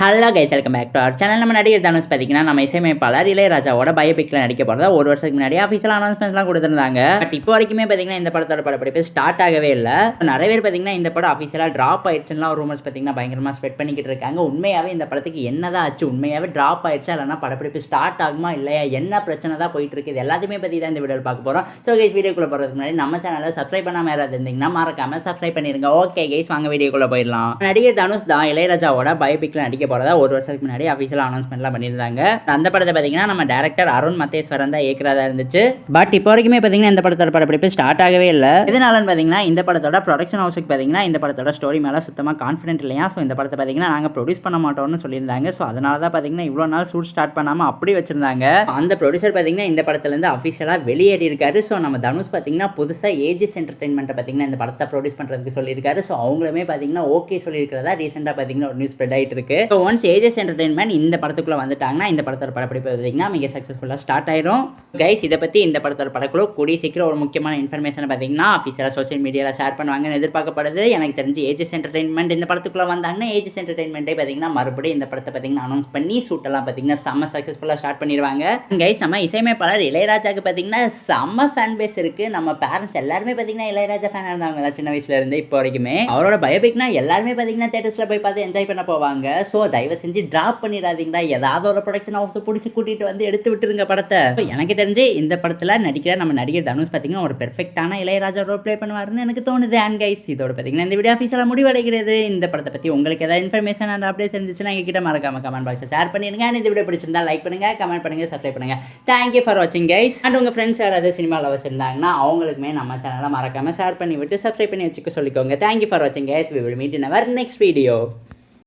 Hello guys, welcome back to our channel. நம்ம நடிகர் தனுஷ் பார்த்தீங்கன்னா நம்ம இசையமைப்பாளர் இளையராஜாவோட பயோபிக்கில் நடிக்க போகிறதா ஒரு வருஷத்துக்கு முன்னாடி அஃபீஷியல் அனௌன்ஸ்மெண்ட்லாம் கொடுத்துருந்தாங்க. பட் இப்போ வரைக்குமே பார்த்தீங்கன்னா இந்த படத்தோட படப்பிடிப்பு ஸ்டார்ட் ஆகவே இல்லை. நிறைய பேர் பார்த்தீங்கன்னா இந்த படம் அஃபீஷியலாக ட்ராப் ஆயிடுச்சுன்னா ஒரு ரூமர்ஸ் பார்த்தீங்கன்னா பயங்கரமாக ஸ்ப்ரெட் பண்ணிக்கிட்டு இருக்காங்க. உண்மையாகவே இந்த படத்துக்கு என்னதான் ஆச்சு, உண்மையாகவே ட்ராப் ஆயிடுச்சா இல்லைனா படப்பிடிப்பு ஸ்டார்ட் ஆகுமா இல்லையா, என்ன பிரச்சனை தான் போயிட்டு இருக்குது, எல்லாத்தையுமே பற்றி தான் இந்த வீடியோவில் பார்க்க போகிறோம். ஸோ கைஸ், வீடியோக்குள்ளே போகிறதுக்கு முன்னாடி நம்ம சேனலை சப்ஸ்கிரைப் பண்ணாமல் யாராவது இருந்தீங்கன்னா மறக்காம சப்ஸ்கிரைப் பண்ணிருங்க. ஓகே கைஸ், வாங்க வீடியோக்குள்ளே போயிடலாம். நடிகர் தனுஷ் தான் இளையராஜாவோட பயோபிக்கில் நடிக்க போகிறதா ஒரு வருஷத்துக்கு முன்னாடி அஃபீஷியல் அனௌன்ஸ்மெண்ட்லாம் பண்ணியிருந்தாங்க. அந்த படத்தை பார்த்தீங்கன்னா நம்ம டேரக்டர் அருண் மத்தேஸ்வரன் தான் இயக்குறதா இருந்துச்சு. பட் இப்போ வரைக்குமே பார்த்தீங்கன்னா இந்த படத்தோட படப்பிடிப்பு ஸ்டார்ட் ஆகவே இல்லை. எதனாலன்னு பார்த்தீங்கன்னா இந்த படத்தோட ப்ரொடக்ஷன் ஹவுஸுக்கு பார்த்தீங்கன்னா இந்த படத்தோட ஸ்டோரி மேலே சுத்தமாக கான்ஃபிடென்ட் இல்லையா. ஸோ இந்த படத்தை பார்த்தீங்கன்னா நாங்கள் ப்ரொடியூஸ் பண்ண மாட்டோம்னு சொல்லியிருந்தாங்க. ஸோ அதனால தான் பார்த்தீங்கன்னா இவ்வளோ நாள் ஷூட் ஸ்டார்ட் பண்ணாமல் அப்படி வச்சிருந்தாங்க. அந்த ப்ரொடியூசர் பார்த்தீங்கன்னா இந்த படத்துலேருந்து அஃபீஷியலாக வெளியேறி இருக்காரு. ஸோ நம்ம தனுஷ் பார்த்தீங்கன்னா புதுசாக ஏஜிஸ் என்டர்டைன்மெண்ட்டை பார்த்தீங்கன்னா இந்த படத்தை ப்ரொடியூஸ் பண்ணுறதுக்கு சொல்லியிருக்காரு. ஸோ அவங்களுமே பார்த்தீங்கன்னா ஓகே சொல்லியிருக்கிறதா ரீசெண்டாக பார்த்தீங்கன்னா ஒரு நியூஸ் ஸ்ப்ரெட் ஆகிட்டு இருக்கு. ஸோ ஒன்ஸ் ஏஜிஸ் என்டர்டைன்மெண்ட் இந்த படத்துக்குள்ள வந்துட்டாங்கன்னா இந்த படத்தோட படப்பிடிப்பு பார்த்தீங்கன்னா மிக சக்ஸஸ்ஃபுல்லாக ஸ்டார்ட் ஆயிரும். கைஸ், இதை பற்றி இந்த படத்தோட படக்குழு கூடிய சீக்கிரம் ஒரு முக்கியமான இன்ஃபர்மேஷனை பார்த்தீங்கன்னா அஃபீஷியலாக சோஷியல் மீடியாவில் ஷேர் பண்ணுவாங்கன்னு எதிர்பார்க்கப்படுது. எனக்கு தெரிஞ்சு ஏஜிஸ் என்டர்டைன்மெண்ட் இந்த படத்துக்குள்ள வந்தாங்கன்னா ஏஜிஸ் என்டர்டைன்மெண்ட்டே பார்த்தீங்கன்னா மறுபடியும் இந்த படத்தை பார்த்தீங்கன்னா அனௌன்ஸ் பண்ணி ஷூட்டெல்லாம் பார்த்தீங்கன்னா செம்ம சக்ஸஸ்ஃபுல்லாக ஸ்டார்ட் பண்ணிடுவாங்க. கைஸ், நம்ம இசையமைப்பாளர் இளையராஜாவுக்கு பார்த்தீங்கன்னா செம்ம ஃபேன் பேஸ் இருக்குது. நம்ம பேரண்ட்ஸ் எல்லாருமே பார்த்தீங்கன்னா இளையராஜா ஃபேனாக இருந்தாங்க தான் சின்ன வயசுல இருந்து இப்போ வரைக்குமே. அவரோட பயோபிக்னா எல்லாருமே பார்த்தீங்கன்னா தேட்டர்ஸில் போய் பார்த்து என்ஜாய் பண்ண போவாங்க. ஸோ தயவு செஞ்சு ட்ராப் பண்ணிடாதீங்களா, ஏதாவது ஒரு ப்ரொடக்ஷன் ஹவுஸை பிடிச்சி கூட்டிகிட்டு வந்து எடுத்து விட்டுருங்க படத்தை. எனக்கு தெரிஞ்சு இந்த படத்தில் நடிக்கிற நம்ம நடிகர் தனுஷ் பார்த்தீங்கன்னா ஒரு பெர்ஃபெக்டான இளையராஜா ரோல் ப்ளே பண்ணுவாருன்னு எனக்கு தோணுது. அண்ட் கைஸ், இதோட பார்த்தீங்கன்னா இந்த வீடியோ ஆஃபீஸில் முடிவடைகிறது. இந்த படத்தை பற்றி உங்களுக்கு ஏதாவது இன்ஃபர்மேஷன் அண்ட் அப்படியே தெரிஞ்சிச்சுன்னா எங்ககிட்ட மறக்காம கமெண்ட் பாக்ஸில் ஷேர் பண்ணிடுங்க. அண்ட் இந்த வீடியோ பிடிச்சிருந்தா லைக் பண்ணுங்க, கமெண்ட் பண்ணுங்க, சப்ஸ்கிரைப் பண்ணுங்க. தேங்க்யூ ஃபார் வாட்சிங் கைஸ். அண்ட் உங்கள் ஃப்ரெண்ட்ஸ் யாராவது சினிமா லவர்ஸ் இருந்தாங்கன்னா அவங்களுக்குமே நம்ம சேனலை மறக்காம ஷேர் பண்ணி விட்டு சப்ஸ்கிரைப் பண்ணி வச்சுக்க சொல்லிக்கோங்க. தேங்க்யூ ஃபார் வாட்சிங் guys. We will meet in our next video.